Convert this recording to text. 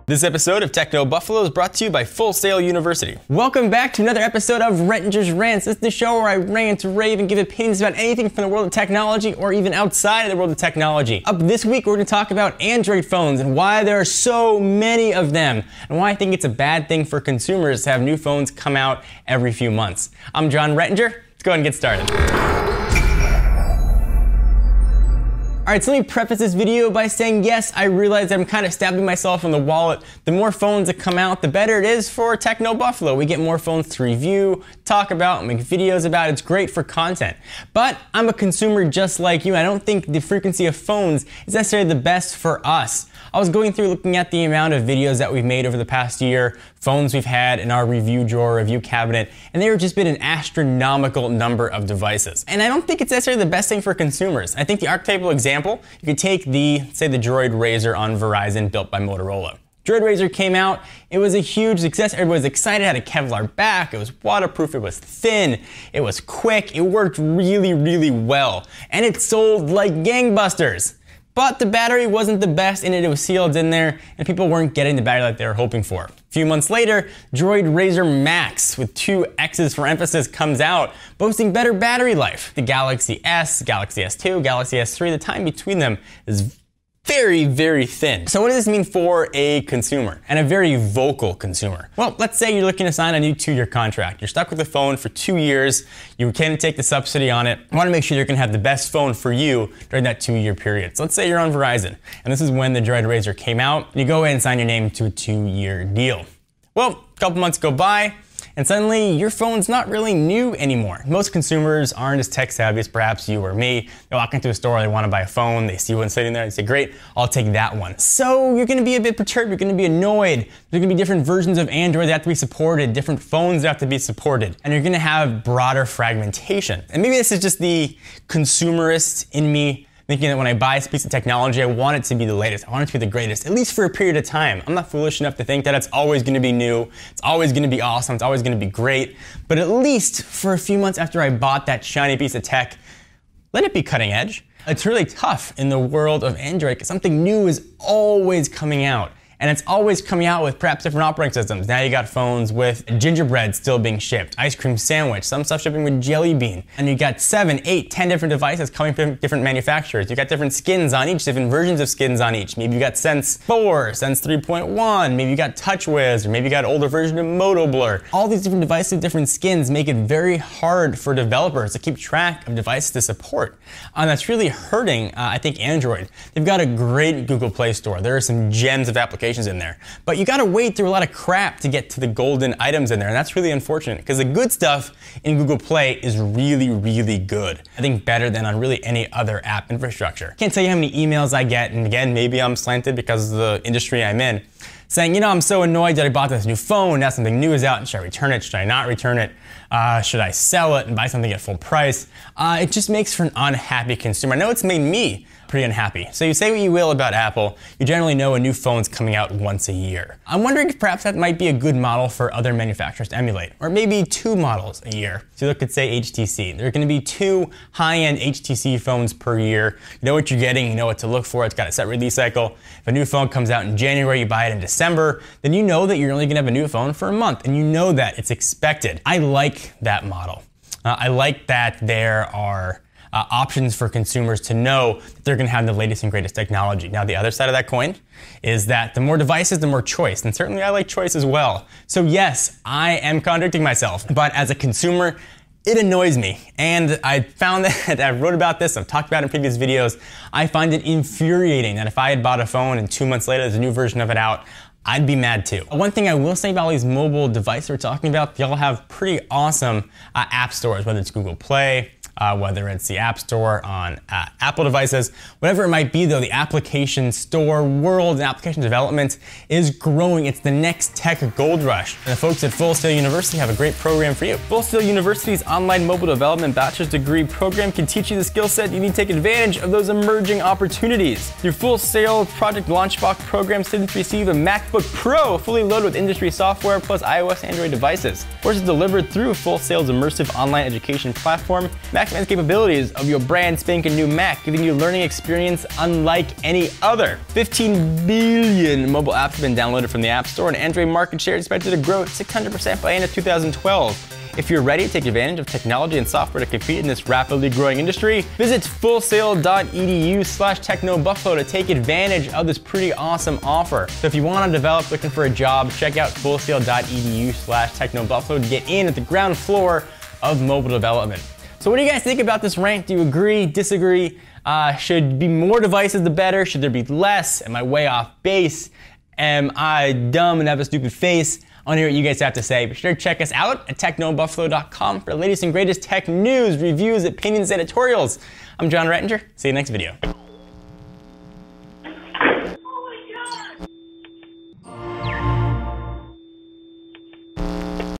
This episode of Techno Buffalo is brought to you by Full Sail University. Welcome back to another episode of Rettinger's Rants. This is the show where I rant, rave, and give opinions about anything from the world of technology or even outside of the world of technology. Up this week, we're going to talk about Android phones and why there are so many of them, and why I think it's a bad thing for consumers to have new phones come out every few months. I'm John Rettinger. Let's go ahead and get started. Alright, so let me preface this video by saying yes, I realize that I'm kind of stabbing myself in the wallet. The more phones that come out, the better it is for Techno Buffalo. We get more phones to review, talk about, make videos about. It's great for content. But I'm a consumer just like you. I don't think the frequency of phones is necessarily the best for us. I was going through looking at the amount of videos that we've made over the past year, phones we've had in our review drawer, review cabinet, and there have just been an astronomical number of devices. And I don't think it's necessarily the best thing for consumers. I think the archetypal example, you could take say the Droid Razr on Verizon built by Motorola. Droid Razr came out, it was a huge success, everybody was excited, it had a Kevlar back, it was waterproof, it was thin, it was quick, it worked really, really well, and it sold like gangbusters. But the battery wasn't the best in it, it was sealed in there, and people weren't getting the battery like they were hoping for. A few months later, Droid Razr Max, with 2 X's for emphasis, comes out, boasting better battery life. The Galaxy S, Galaxy S2, Galaxy S3, the time between them is very, very thin. So what does this mean for a consumer, and a very vocal consumer? Well, let's say you're looking to sign a new 2-year contract. You're stuck with the phone for 2 years. You can't take the subsidy on it. You want to make sure you're going to have the best phone for you during that 2-year period. So let's say you're on Verizon, and this is when the Droid Razr came out. You go ahead and sign your name to a 2-year deal. Well, a couple months go by, and suddenly your phone's not really new anymore. Most consumers aren't as tech savvy as perhaps you or me. They walk into a store, they want to buy a phone, they see one sitting there, they say, great, I'll take that one. So you're going to be a bit perturbed, you're going to be annoyed. There's going to be different versions of Android that have to be supported, different phones that have to be supported, and you're going to have broader fragmentation. And maybe this is just the consumerist in me, thinking that when I buy a piece of technology, I want it to be the latest. I want it to be the greatest, at least for a period of time. I'm not foolish enough to think that it's always going to be new, it's always going to be awesome, it's always going to be great. But at least for a few months after I bought that shiny piece of tech, let it be cutting edge. It's really tough in the world of Android because something new is always coming out. And it's always coming out with perhaps different operating systems. Now you got phones with gingerbread still being shipped, ice cream sandwich, some stuff shipping with jelly bean. And you got 7, 8, 10 different devices coming from different manufacturers. You got different skins on each, different versions of skins on each. Maybe you got Sense 4, Sense 3.1, maybe you got TouchWiz, or maybe you got an older version of Moto Blur. All these different devices, different skins make it very hard for developers to keep track of devices to support. And that's really hurting, I think, Android. They've got a great Google Play Store. There are some gems of applications in there. But you gotta wade through a lot of crap to get to the golden items in there, and that's really unfortunate because the good stuff in Google Play is really, really good. I think better than on really any other app infrastructure. Can't tell you how many emails I get, and again, maybe I'm slanted because of the industry I'm in, saying, you know, I'm so annoyed that I bought this new phone, now something new is out, and should I return it, should I not return it? Should I sell it and buy something at full price? It just makes for an unhappy consumer. I know it's made me pretty unhappy. So you say what you will about Apple, you generally know a new phone's coming out once a year. I'm wondering if perhaps that might be a good model for other manufacturers to emulate, or maybe 2 models a year. So look at, say, HTC. There are going to be 2 high-end HTC phones per year. You know what you're getting, you know what to look for, it's got a set release cycle. If a new phone comes out in January, you buy it in December, then you know that you're only going to have a new phone for a month, and you know that it's expected. I like that model. I like that there are options for consumers to know that they're going to have the latest and greatest technology. Now, the other side of that coin is that the more devices, the more choice. And certainly I like choice as well. So yes, I am contradicting myself. But as a consumer, it annoys me. And I found that, I wrote about this, I've talked about it in previous videos, I find it infuriating that if I had bought a phone and 2 months later there's a new version of it out, I'd be mad too. One thing I will say about all these mobile devices we're talking about, they all have pretty awesome app stores, whether it's Google Play, whether it's the App Store on Apple devices, whatever it might be though, the application store world and application development is growing. It's the next tech gold rush. And the folks at Full Sail University have a great program for you. Full Sail University's online mobile development bachelor's degree program can teach you the skill set you need to take advantage of those emerging opportunities. Through Full Sail Project Launchbox program, students receive a MacBook Pro fully loaded with industry software plus iOS and Android devices. Courses delivered through Full Sail's immersive online education platform. maximize capabilities of your brand spanking new Mac, giving you a learning experience unlike any other. 15 billion mobile apps have been downloaded from the App Store, and Android market share is expected to grow 600% by the end of 2012. If you're ready to take advantage of technology and software to compete in this rapidly growing industry, visit fullsail.edu/technobuffalo to take advantage of this pretty awesome offer. So if you want to develop, looking for a job, check out fullsail.edu/technobuffalo to get in at the ground floor of mobile development. So what do you guys think about this rant? Do you agree, disagree? Should be more devices the better? Should there be less? Am I way off base? Am I dumb and have a stupid face? I want to hear what you guys have to say. Be sure to check us out at technobuffalo.com for the latest and greatest tech news, reviews, opinions, editorials. I'm John Rettinger. See you next video.